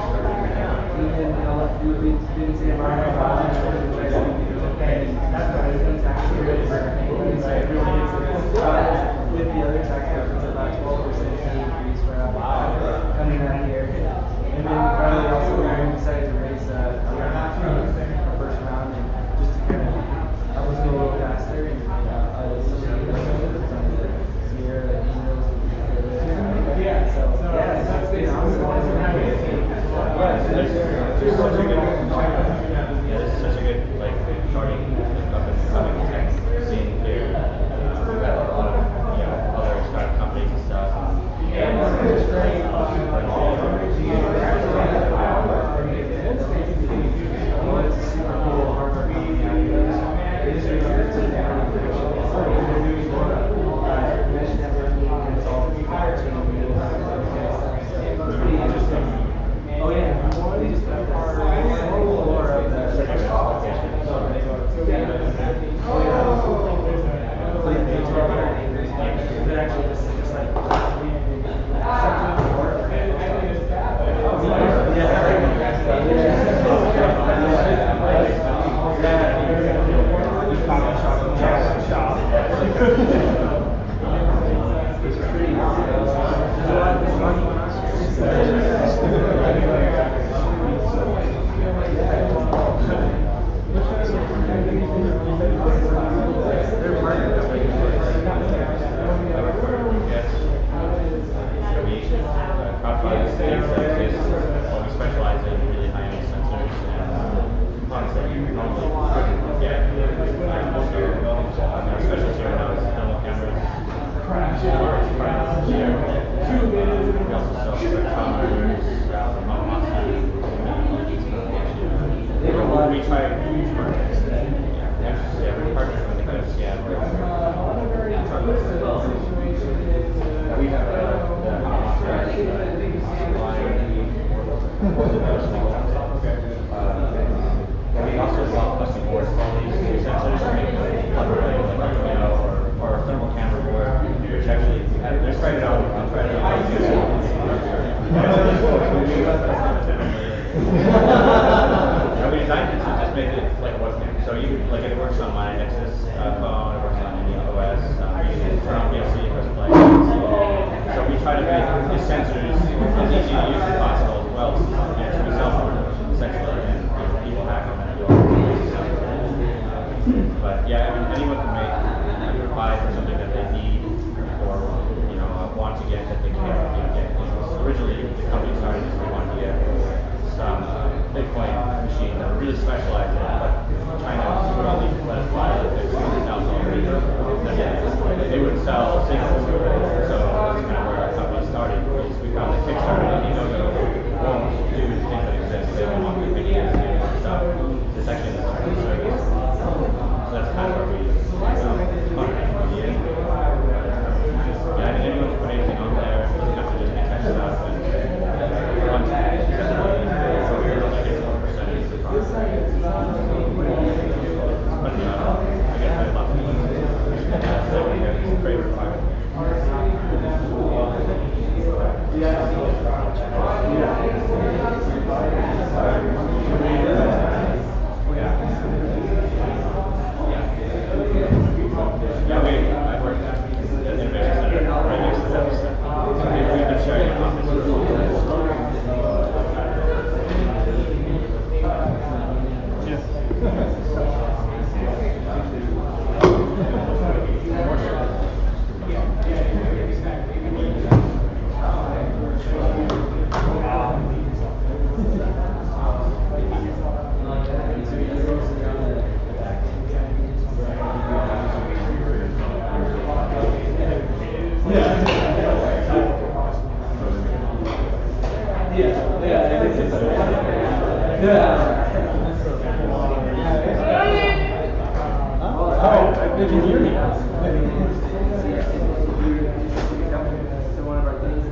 S12: we've been to the environmental and that's why it's actually really with the other sectors, it's about 12% increase for coming out here. And then finally also we decided to raise our first round and just to kind of help us go a little faster and some of the Sierra emails. So yeah, it's been awesome.
S11: This is such a good like starting up and coming tech scene here. We've got a lot of other startup companies and stuff.
S12: Well, it's super cool, hard work coming out here. It is really good to see that. They're doing more mesh networking and it's all blockchain. Pretty interesting. Oh yeah, we just got the floor of the actually just like
S11: We specialize in really high-end sensors and products that you normally couldn't get. So our specialty right now is thermal cameras. We also sell spectrometers, we try we partner with the guys, we have we also sell custom boards for all these sensors to make plug and play, or thermal camera board, which actually they're spread out. We designed it to just make it like a webcam. So it works on my Nexus phone, it works on any OS, you can turn on VLC, it goes play. So we try to make the sensors as easy to use as possible as well. So we sell them essentially, and people hack them and do all crazy stuff. But yeah, I mean, anyone can provide for something that they need or want to get that they can't get. Originally, the company started as we wanted to get some Bitcoin machines that were really specialized in it, but China would only let us buy like $200,000. They would sell singles. So that's kind of where our company started. We found that Kickstarter and Indiegogo won't do things that exist. They don't want the big stuff. This actually is a free service. So that's kind of where we yeah, I mean, anyone can put anything on there. It doesn't have to just be tech stuff. I worked at the Innovation Center right next to them. So we've been sharing an office for a long
S12: They can hear me. So one of our things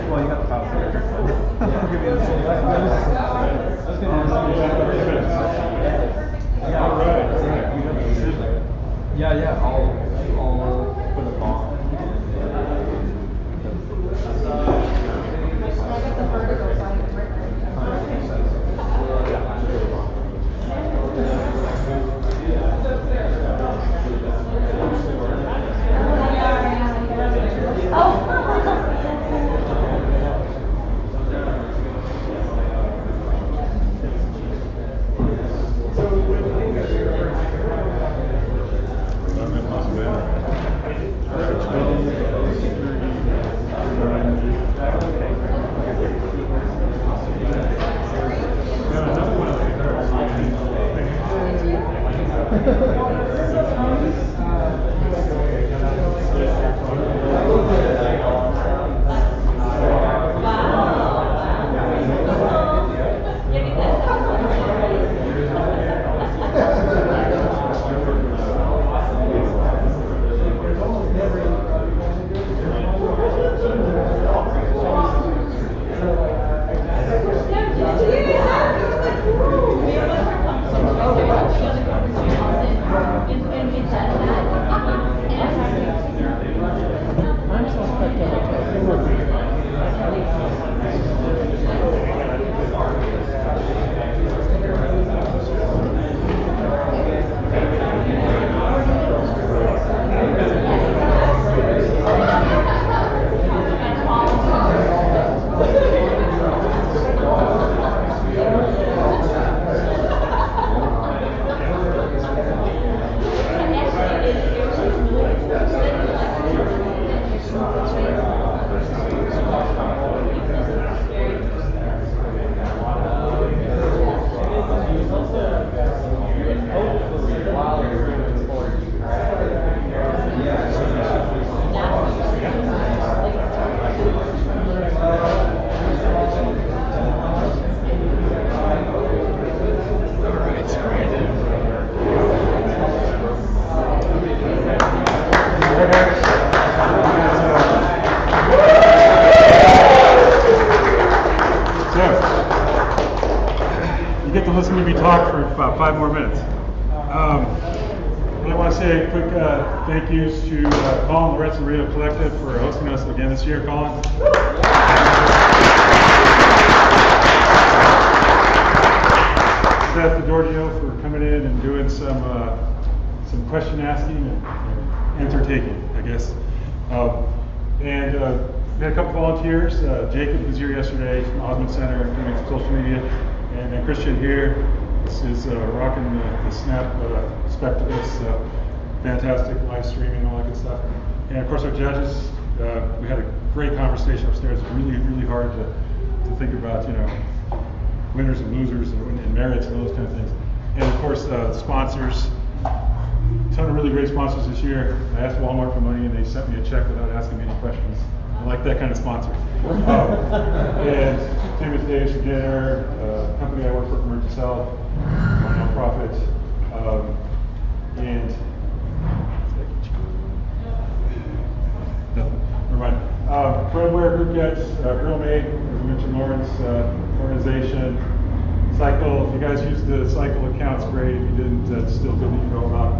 S1: Well, you got the top there. I'll give you the full Yeah, I'll put a bomb.
S2: You get to listen to me talk for about 5 more minutes. I want to say a quick thank yous to Colin, Loretz, and Reno Collective for hosting us again this year. Colin. Seth DiGiorgio for coming in and doing some question asking and answer taking, I guess. And we had a couple volunteers. Jacob was here yesterday from Osmond Center doing some social media. And then Christian here, this is rocking the Snap spectacles, fantastic live streaming and all that good stuff. And of course our judges, we had a great conversation upstairs. It's really, really hard to think about, winners and losers and merits and those kind of things. And of course sponsors, a ton of really great sponsors this year. I asked Walmart for money and they sent me a check without asking me any questions. I like that kind of sponsor. And Timothy Davis for dinner, company I work for, Emergency Health, my nonprofit, and never mind. Firmware Group Gets, Girl Made, as we mentioned, Lauren's organization. Cycle, if you guys use the Cycle account, it's great. If you didn't, that's still good that you know about.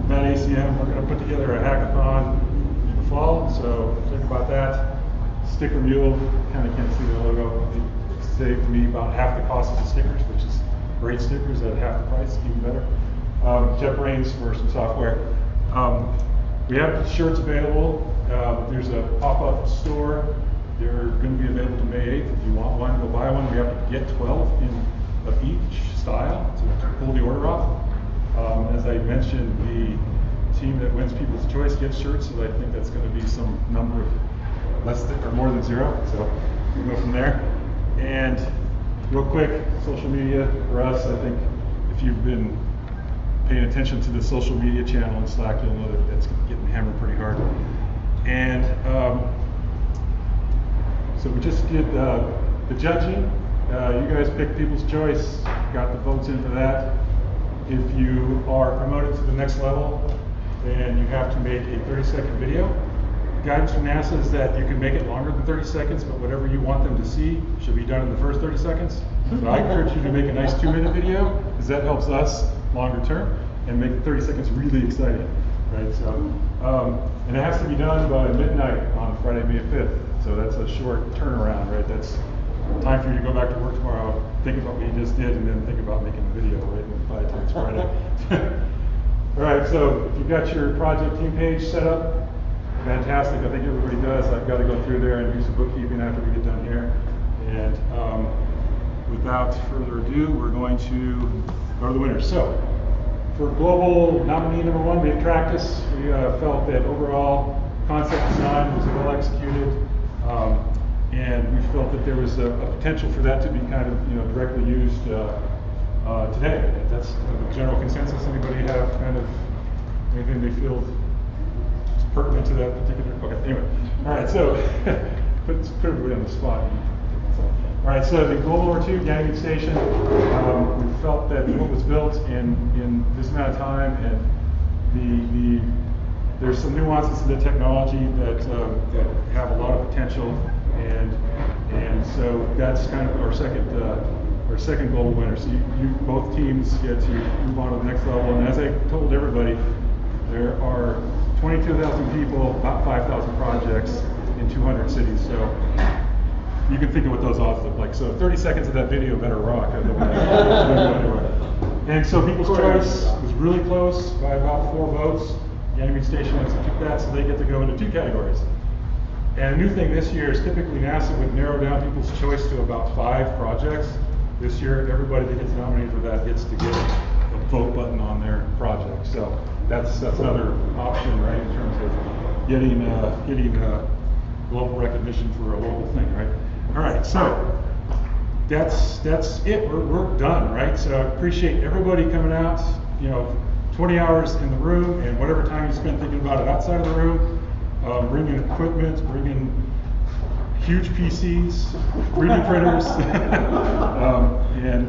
S2: That ACM, we're going to put together a hackathon in the fall, so think about that. Sticker Mule, kind of can't see the logo. It saved me about half the cost of the stickers, which is great stickers at half the price, even better. JetBrains for some software. We have shirts available. There's a pop-up store. They're going to be available to May 8th. If you want one, go buy one. We have to get 12 of each style to pull the order off. As I mentioned, the team that wins People's Choice gets shirts, so I think that's going to be some number of less than or more than 0. So we'll go from there. And real quick, social media for us. I think if you've been paying attention to the social media channel in Slack, you'll know that it's getting hammered pretty hard. And so we just did the judging. You guys picked People's Choice, got the votes in for that. If you are promoted to the next level, then you have to make a 30-second video guidance from NASA is that you can make it longer than 30 seconds, but whatever you want them to see should be done in the first 30 seconds. So I encourage you to make a nice 2-minute video, because that helps us longer term, and make the 30 seconds really exciting, right? So, and it has to be done by midnight on Friday, May 5th. So that's a short turnaround, right? That's time for you to go back to work tomorrow, think about what you just did, and then think about making a video, right? And by the time it's Friday. All right, so if you've got your project team page set up, fantastic. I think everybody does. I've got to go through there and do some bookkeeping after we get done here. And without further ado, we're going to go to the winners. So for global nominee number 1, we had Tractus. We felt that overall concept design was well executed, and we felt that there was a potential for that to be kind of directly used today. That's the general consensus. Anybody have kind of anything they feel is pertinent to that particular? Okay, anyway. All right, so put everybody on the spot. All right, so the global number 2, Ganymede Station, we felt that what was built in this amount of time, and there's some nuances in the technology that have a lot of potential, and so that's kind of our second global winner. So you both teams get to move on to the next level, and as I told everybody, there are 22,000 people, about 5,000 projects in 200 cities. So you can think of what those odds look like. So 30 seconds of that video better rock. And so People's Choice was really close by about 4 votes. Ganymede Station took that, so they get to go into 2 categories. And a new thing this year is typically NASA would narrow down People's Choice to about 5 projects. This year, everybody that gets nominated for that gets to get a vote button on their project. So that's another option, right, in terms of getting global recognition for a local thing, right? All right, so that's it. We're done, right? So I appreciate everybody coming out. 20 hours in the room, and whatever time you spend thinking about it outside of the room, bringing equipment, bringing huge PCs, 3D printers, and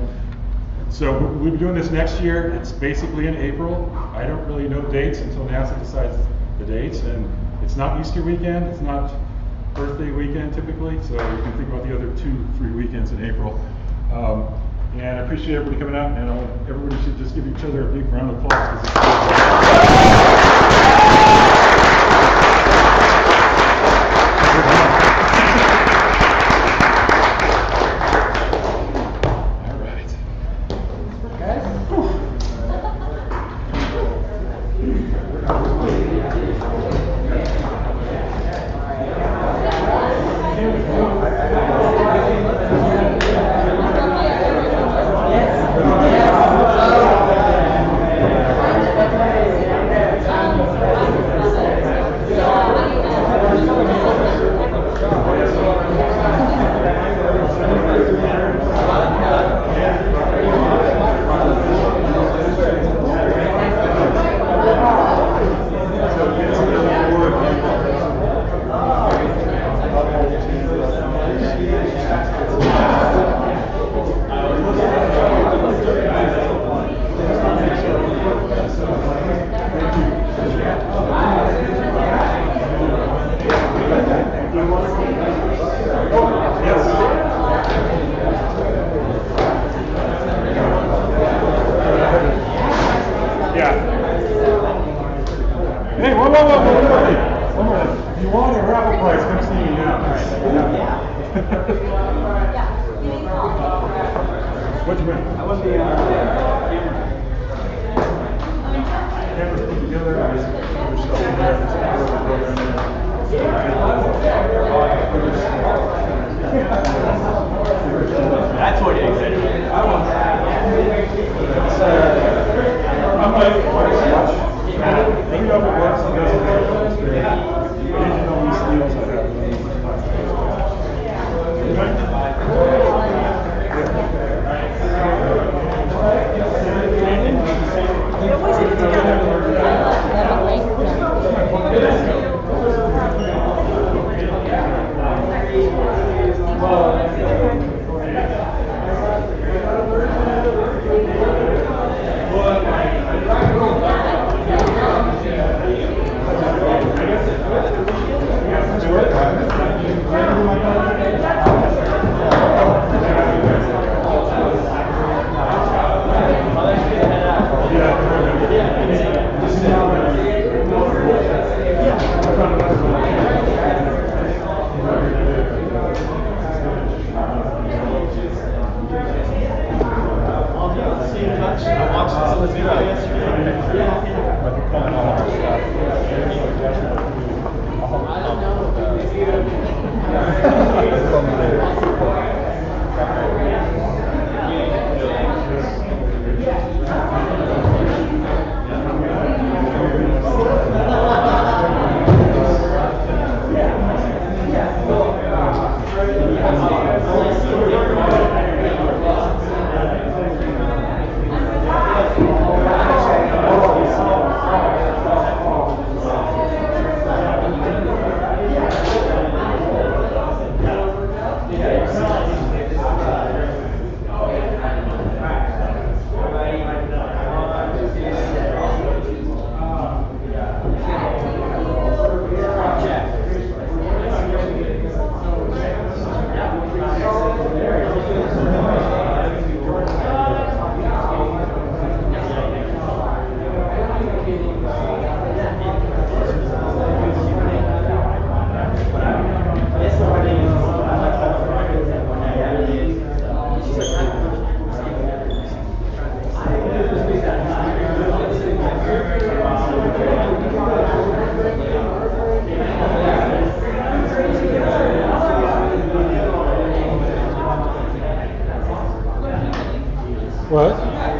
S2: so we'll be doing this next year. It's basically in April. I don't really know dates until NASA decides the dates, and it's not Easter weekend, it's not birthday weekend typically, so you can think about the other 2-3 weekends in April. And I appreciate everybody coming out, and everybody should just give each other a big round of applause. All right. Hey, whoa. One more thing. You want a raffle prize, come see me now. What'd you win? I won the camera put together.
S11: That's what you're excited about.
S2: I won that. I'm like, let me know if it works. It doesn't work. It's great. I need to know these deals I have.
S3: Well,
S2: What?